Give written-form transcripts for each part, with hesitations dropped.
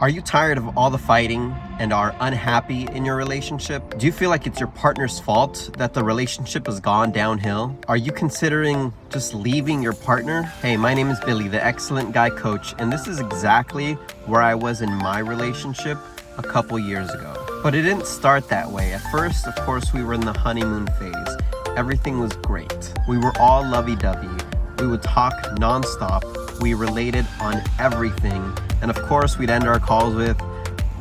Are you tired of all the fighting and are unhappy in your relationship? Do you feel like it's your partner's fault that the relationship has gone downhill? Are you considering just leaving your partner? Hey, my name is Billy, the Excellent Guy Coach, and this is exactly where I was in my relationship a couple years ago. But it didn't start that way. At first, of course, we were in the honeymoon phase. Everything was great. We were all lovey-dovey. We would talk nonstop. We related on everything. And of course, we'd end our calls with,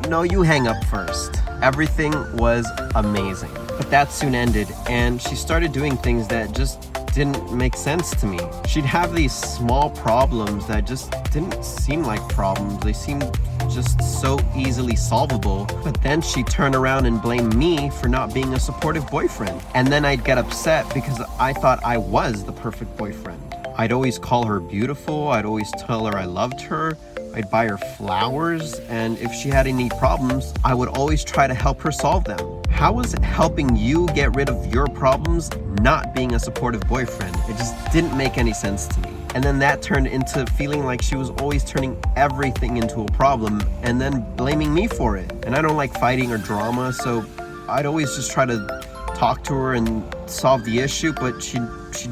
"No, you hang up first." Everything was amazing. But that soon ended, and she started doing things that just didn't make sense to me. She'd have these small problems that just didn't seem like problems. They seemed just so easily solvable. But then she'd turn around and blame me for not being a supportive boyfriend. And then I'd get upset because I thought I was the perfect boyfriend. I'd always call her beautiful. I'd always tell her I loved her. I'd buy her flowers, and if she had any problems, I would always try to help her solve them. How was it helping you get rid of your problems not being a supportive boyfriend? It just didn't make any sense to me. And then that turned into feeling like she was always turning everything into a problem and then blaming me for it. And I don't like fighting or drama, so I'd always just try to talk to her and solve the issue, but she'd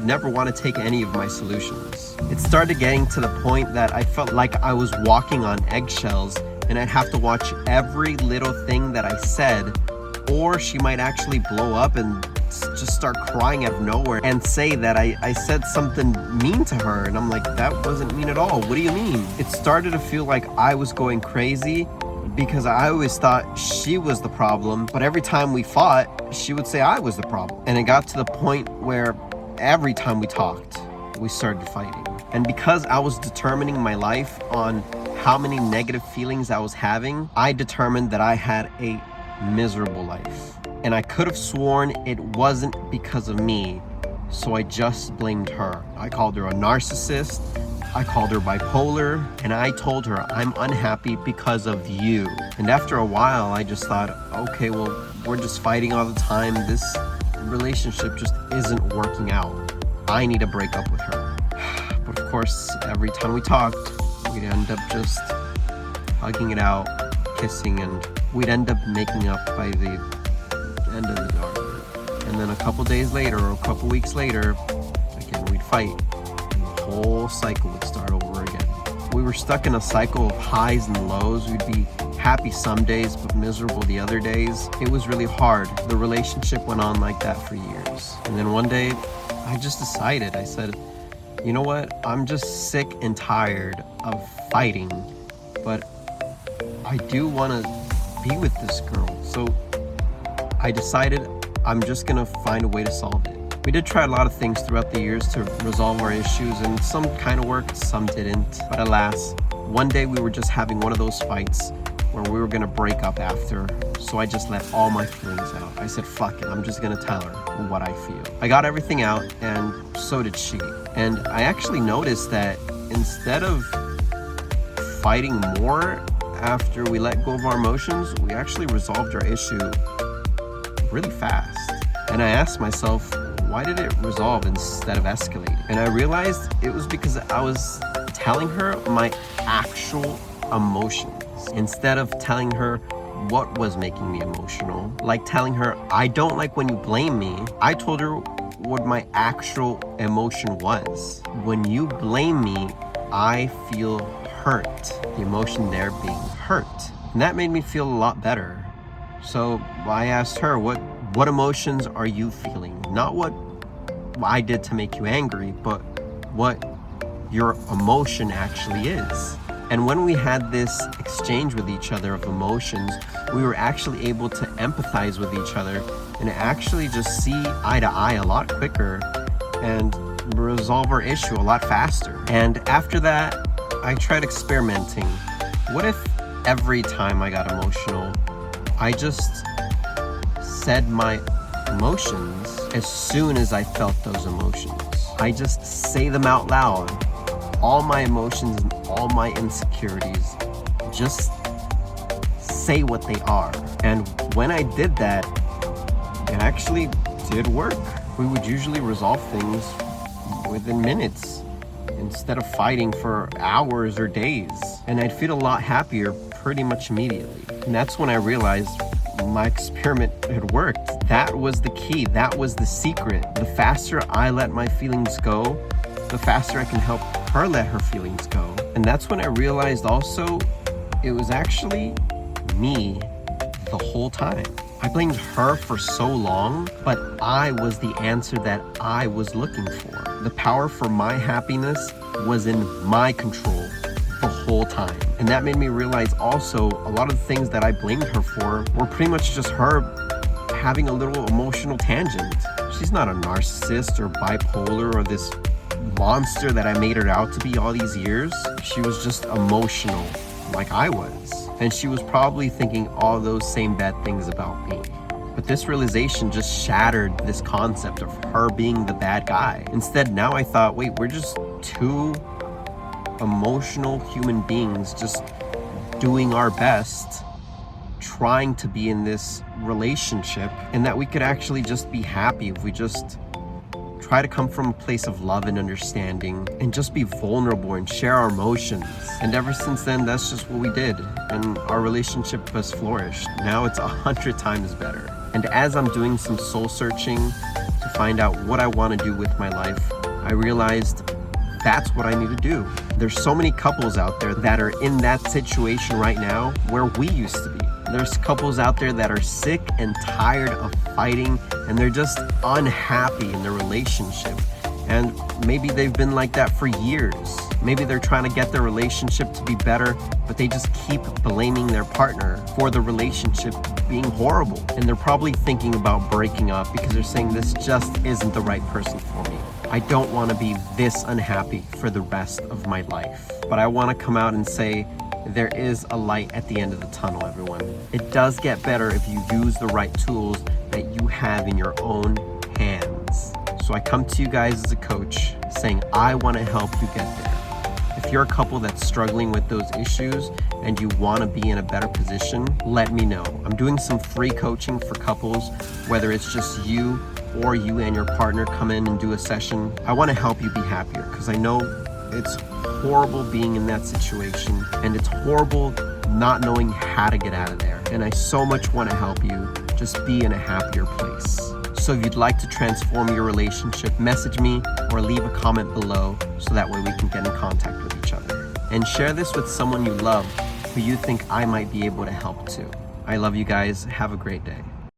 never want to take any of my solutions. It started getting to the point that I felt like I was walking on eggshells, and I'd have to watch every little thing that I said, or she might actually blow up and just start crying out of nowhere and say that I said something mean to her, and I'm like, that wasn't mean at all. What do you mean? It started to feel like I was going crazy because I always thought she was the problem, but every time we fought, she would say I was the problem. And it got to the point where every time we talked, we started fighting. And because I was determining my life on how many negative feelings I was having, I determined that I had a miserable life. And I could have sworn it wasn't because of me, so I just blamed her. I called her a narcissist, I called her bipolar, and I told her I'm unhappy because of you. And after a while, I just thought, okay, well, we're just fighting all the time. This relationship just isn't working out. I need to break up with her. But of course, every time we talked, we'd end up just hugging it out, kissing, and we'd end up making up by the end of the day. And then a couple days later, or a couple weeks later, again, we'd fight. The whole cycle would start over again. We were stuck in a cycle of highs and lows. We'd be happy some days, but miserable the other days. It was really hard. The relationship went on like that for years. And then one day, I just decided, I said, you know what? I'm just sick and tired of fighting, but I do want to be with this girl. So I decided I'm just gonna find a way to solve it. We did try a lot of things throughout the years to resolve our issues, and some kind of worked, some didn't. But alas, one day we were just having one of those fights where we were gonna break up after, so I just let all my feelings out. I said, fuck it, I'm just gonna tell her what I feel. I got everything out, and so did she. And I actually noticed that instead of fighting more after we let go of our emotions, we actually resolved our issue really fast. And I asked myself, why did it resolve instead of escalating? And I realized it was because I was telling her my actual emotions instead of telling her what was making me emotional. Like telling her, I don't like when you blame me. I told her what my actual emotion was. When you blame me, I feel hurt. The emotion there being hurt. And that made me feel a lot better. So I asked her, what emotions are you feeling? Not what I did to make you angry, but what your emotion actually is. And when we had this exchange with each other of emotions, we were actually able to empathize with each other and actually just see eye to eye a lot quicker and resolve our issue a lot faster. And after that, I tried experimenting. What if every time I got emotional, I just said my emotions as soon as I felt those emotions? I just say them out loud. All my emotions and all my insecurities, just say what they are. And when I did that, it actually did work. We would usually resolve things within minutes instead of fighting for hours or days. And I'd feel a lot happier pretty much immediately. And that's when I realized my experiment had worked. That was the key. That was the secret. The faster I let my feelings go, the faster I can help her let her feelings go. And that's when I realized also it was actually me the whole time. I blamed her for so long, but I was the answer that I was looking for. The power for my happiness was in my control the whole time. And that made me realize also a lot of the things that I blamed her for were pretty much just her having a little emotional tangent. She's not a narcissist or bipolar or this monster that I made her out to be all these years. She was just emotional like I was. And she was probably thinking all those same bad things about me. But this realization just shattered this concept of her being the bad guy. Instead, now I thought, wait, we're just two emotional human beings just doing our best, trying to be in this relationship, and that we could actually just be happy if we just try to come from a place of love and understanding and just be vulnerable and share our emotions. And ever since then, that's just what we did, and our relationship has flourished. Now it's 100 times better. And as I'm doing some soul searching to find out what I want to do with my life, I realized that's what I need to do. There's so many couples out there that are in that situation right now where we used to be. There's couples out there that are sick and tired of fighting, and they're just unhappy in their relationship. And maybe they've been like that for years. Maybe they're trying to get their relationship to be better, but they just keep blaming their partner for the relationship being horrible. And they're probably thinking about breaking up because they're saying, this just isn't the right person for me. I don't want to be this unhappy for the rest of my life. But I want to come out and say, there is a light at the end of the tunnel, everyone. It does get better if you use the right tools that you have in your own hands. So I come to you guys as a coach saying, I want to help you get there. If you're a couple that's struggling with those issues and you want to be in a better position, let me know. I'm doing some free coaching for couples, whether it's just you or you and your partner come in and do a session. I want to help you be happier because I know it's horrible being in that situation, and it's horrible not knowing how to get out of there. And I so much want to help you just be in a happier place. So if you'd like to transform your relationship, message me or leave a comment below so that way we can get in contact with each other. And share this with someone you love who you think I might be able to help too. I love you guys. Have a great day.